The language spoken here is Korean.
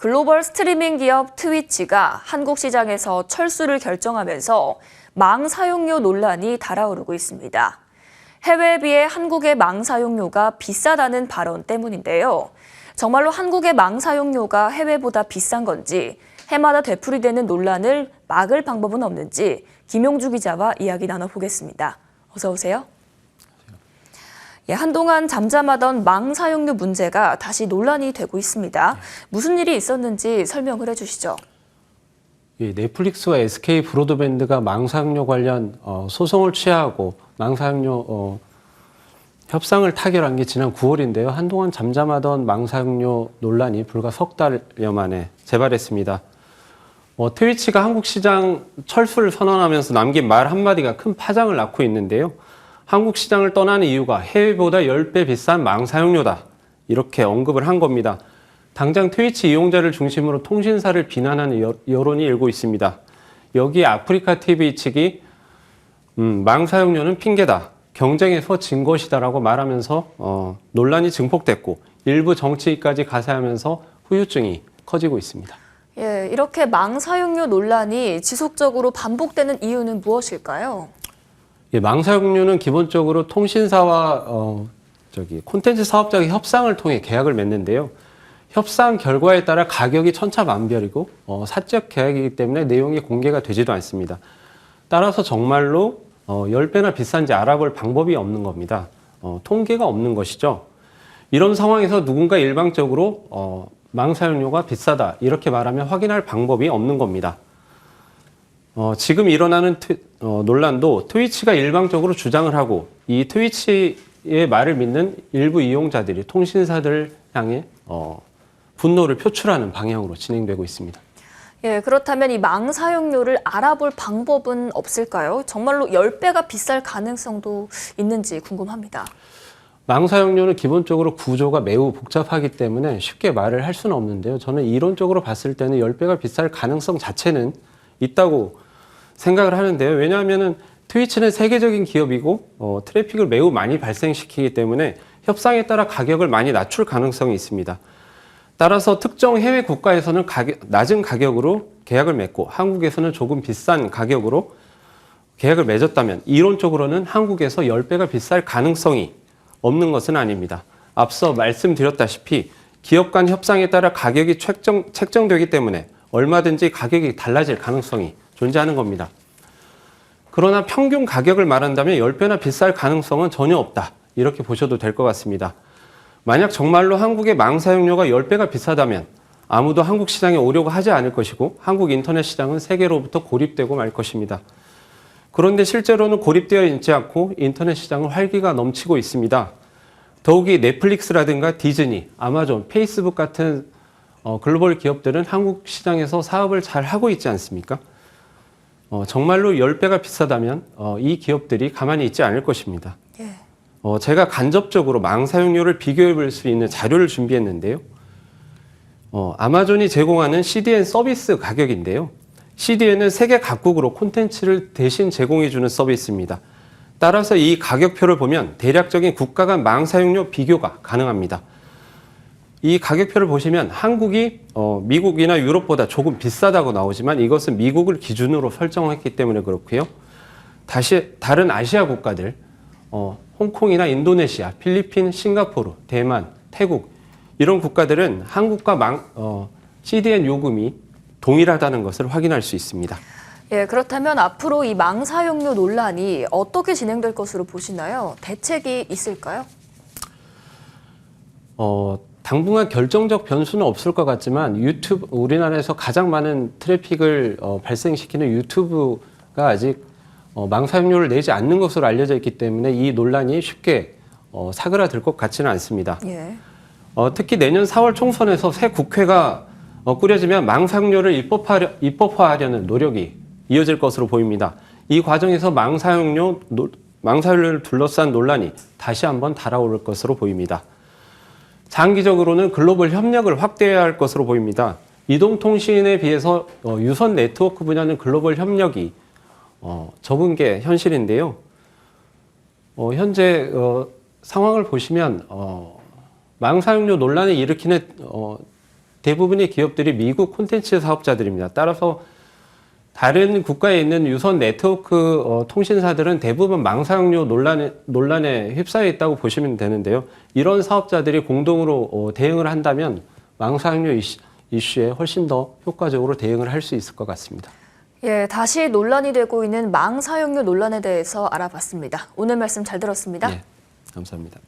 글로벌 스트리밍 기업 트위치가 한국 시장에서 철수를 결정하면서 망 사용료 논란이 달아오르고 있습니다. 해외에 비해 한국의 망 사용료가 비싸다는 발언 때문인데요. 정말로 한국의 망 사용료가 해외보다 비싼 건지, 해마다 되풀이되는 논란을 막을 방법은 없는지 김용주 기자와 이야기 나눠보겠습니다. 어서 오세요. 한동안 잠잠하던 망 사용료 문제가 다시 논란이 되고 있습니다. 무슨 일이 있었는지 설명을 해주시죠. 넷플릭스와 SK 브로드밴드가 망 사용료 관련 소송을 취하하고 망 사용료 협상을 타결한 게 지난 9월인데요. 한동안 잠잠하던 망 사용료 논란이 불과 석 달여 만에 재발했습니다. 트위치가 한국 시장 철수를 선언하면서 남긴 말 한마디가 큰 파장을 낳고 있는데요. 한국 시장을 떠나는 이유가 해외보다 10배 비싼 망 사용료다. 이렇게 언급을 한 겁니다. 당장 트위치 이용자를 중심으로 통신사를 비난하는 여론이 일고 있습니다. 여기에 아프리카 TV 측이 망 사용료는 핑계다. 경쟁에서 진 것이다라고 말하면서 논란이 증폭됐고 일부 정치인까지 가세하면서 후유증이 커지고 있습니다. 이렇게 망 사용료 논란이 지속적으로 반복되는 이유는 무엇일까요? 망 사용료는 기본적으로 통신사와 콘텐츠 사업자의 협상을 통해 계약을 맺는데요. 협상 결과에 따라 가격이 천차만별이고 사적 계약이기 때문에 내용이 공개가 되지도 않습니다. 따라서 정말로 10배나 비싼지 알아볼 방법이 없는 겁니다. 통계가 없는 것이죠. 이런 상황에서 누군가 일방적으로 망 사용료가 비싸다 이렇게 말하면 확인할 방법이 없는 겁니다. 지금 일어나는 논란도 트위치가 일방적으로 주장을 하고 이 트위치의 말을 믿는 일부 이용자들이 통신사들 향해 분노를 표출하는 방향으로 진행되고 있습니다. 그렇다면 이 망 사용료를 알아볼 방법은 없을까요? 정말로 10배가 비쌀 가능성도 있는지 궁금합니다. 망 사용료는 기본적으로 구조가 매우 복잡하기 때문에 쉽게 말을 할 수는 없는데요. 저는 이론적으로 봤을 때는 10배가 비쌀 가능성 자체는 있다고 생각을 하는데요. 왜냐하면 트위치는 세계적인 기업이고 트래픽을 매우 많이 발생시키기 때문에 협상에 따라 가격을 많이 낮출 가능성이 있습니다. 따라서 특정 해외 국가에서는 낮은 가격으로 계약을 맺고 한국에서는 조금 비싼 가격으로 계약을 맺었다면 이론적으로는 한국에서 10배가 비쌀 가능성이 없는 것은 아닙니다. 앞서 말씀드렸다시피 기업 간 협상에 따라 가격이 책정되기 때문에 얼마든지 가격이 달라질 가능성이 존재하는 겁니다. 그러나 평균 가격을 말한다면 10배나 비쌀 가능성은 전혀 없다. 이렇게 보셔도 될 것 같습니다. 만약 정말로 한국의 망 사용료가 10배가 비싸다면 아무도 한국 시장에 오려고 하지 않을 것이고 한국 인터넷 시장은 세계로부터 고립되고 말 것입니다. 그런데 실제로는 고립되어 있지 않고 인터넷 시장은 활기가 넘치고 있습니다. 더욱이 넷플릭스라든가 디즈니, 아마존, 페이스북 같은 글로벌 기업들은 한국 시장에서 사업을 잘 하고 있지 않습니까? 정말로 10배가 비싸다면 이 기업들이 가만히 있지 않을 것입니다. 제가 간접적으로 망 사용료를 비교해 볼 수 있는 자료를 준비했는데요. 아마존이 제공하는 CDN 서비스 가격인데요. CDN은 세계 각국으로 콘텐츠를 대신 제공해주는 서비스입니다. 따라서 이 가격표를 보면 대략적인 국가 간 망 사용료 비교가 가능합니다. 이 가격표를 보시면 한국이 미국이나 유럽보다 조금 비싸다고 나오지만 이것은 미국을 기준으로 설정했기 때문에 그렇고요. 다른 아시아 국가들, 홍콩이나 인도네시아, 필리핀, 싱가포르, 대만, 태국 이런 국가들은 한국과 CDN 요금이 동일하다는 것을 확인할 수 있습니다. 그렇다면 앞으로 이 망 사용료 논란이 어떻게 진행될 것으로 보시나요? 대책이 있을까요? 당분간 결정적 변수는 없을 것 같지만 우리나라에서 가장 많은 트래픽을 발생시키는 유튜브가 아직 망 사용료를 내지 않는 것으로 알려져 있기 때문에 이 논란이 쉽게 사그라들 것 같지는 않습니다. 특히 내년 4월 총선에서 새 국회가 꾸려지면 망 사용료를 입법화하려는 노력이 이어질 것으로 보입니다. 이 과정에서 망 사용료를 둘러싼 논란이 다시 한번 달아오를 것으로 보입니다. 장기적으로는 글로벌 협력을 확대해야 할 것으로 보입니다. 이동통신에 비해서 유선 네트워크 분야는 글로벌 협력이 적은 게 현실인데요. 현재 상황을 보시면 망 사용료 논란을 일으키는 대부분의 기업들이 미국 콘텐츠 사업자들입니다. 따라서 다른 국가에 있는 유선 네트워크 통신사들은 대부분 망 사용료 논란에 휩싸여 있다고 보시면 되는데요. 이런 사업자들이 공동으로 대응을 한다면 망 사용료 이슈에 훨씬 더 효과적으로 대응을 할 수 있을 것 같습니다. 예, 다시 논란이 되고 있는 망 사용료 논란에 대해서 알아봤습니다. 오늘 말씀 잘 들었습니다. 네, 감사합니다.